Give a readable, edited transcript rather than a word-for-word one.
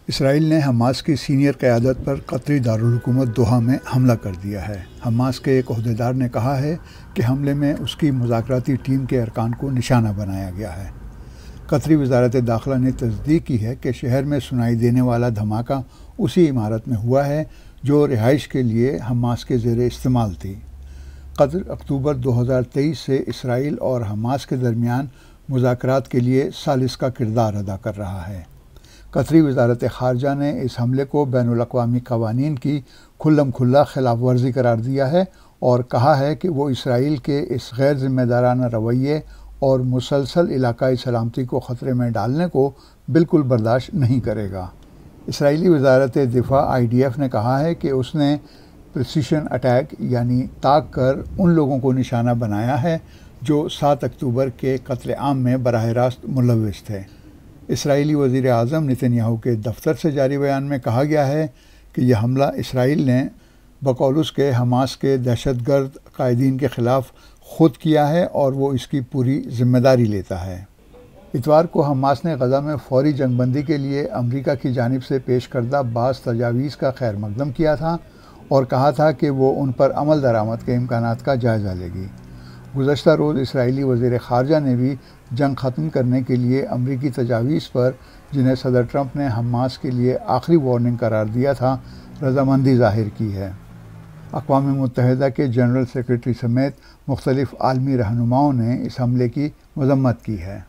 اسرائیل نے حماس کی سینئر قیادت پر قطری دارالحکومت دوحہ میں حملہ کر دیا ہے۔ حماس کے ایک عہدیدار نے کہا ہے کہ حملے میں اس کی مذاکراتی ٹیم کے ارکان کو نشانہ بنایا گیا ہے۔ قطری وزارت داخلہ نے تصدیق کی ہے کہ شہر میں سنائی دینے والا دھماکہ اسی عمارت میں ہوا ہے جو رہائش کے لیے حماس کے زیر استعمال تھی۔ قطر اکتوبر 2023 سے اسرائیل اور حماس کے درمیان مذاکرات کے لیے ثالث کا کردار ادا کر رہا ہے۔ قطری وزارت خارجہ نے اس حملے کو بین الاقوامی قوانین کی کھلم کھلا خلاف ورزی قرار دیا ہے اور کہا ہے کہ وہ اسرائیل کے اس غیر ذمہ دارانہ رویے اور مسلسل علاقائی سلامتی کو خطرے میں ڈالنے کو بالکل برداشت نہیں کرے گا۔ اسرائیلی وزارت دفاع IDF نے کہا ہے کہ اس نے پریسیشن اٹیک یعنی طاق کر ان لوگوں کو نشانہ بنایا ہے جو 7 اکتوبر کے قتل عام میں براہ راست ملوث تھے۔ اسرائیلی وزیر اعظم نتن یاہو کے دفتر سے جاری بیان میں کہا گیا ہے کہ یہ حملہ اسرائیل نے بقول اس کے حماس کے دہشت گرد قائدین کے خلاف خود کیا ہے اور وہ اس کی پوری ذمہ داری لیتا ہے۔ اتوار کو حماس نے غزہ میں فوری جنگ بندی کے لیے امریکہ کی جانب سے پیش کردہ بعض تجاویز کا خیر مقدم کیا تھا اور کہا تھا کہ وہ ان پر عمل درآمد کے امکانات کا جائزہ لے گی۔ گزشتہ روز اسرائیلی وزیر خارجہ نے بھی جنگ ختم کرنے کے لیے امریکی تجاویز پر، جنہیں صدر ٹرمپ نے حماس کے لیے آخری وارننگ قرار دیا تھا، رضامندی ظاہر کی ہے۔ اقوام متحدہ کے جنرل سیکریٹری سمیت مختلف عالمی رہنماؤں نے اس حملے کی مذمت کی ہے۔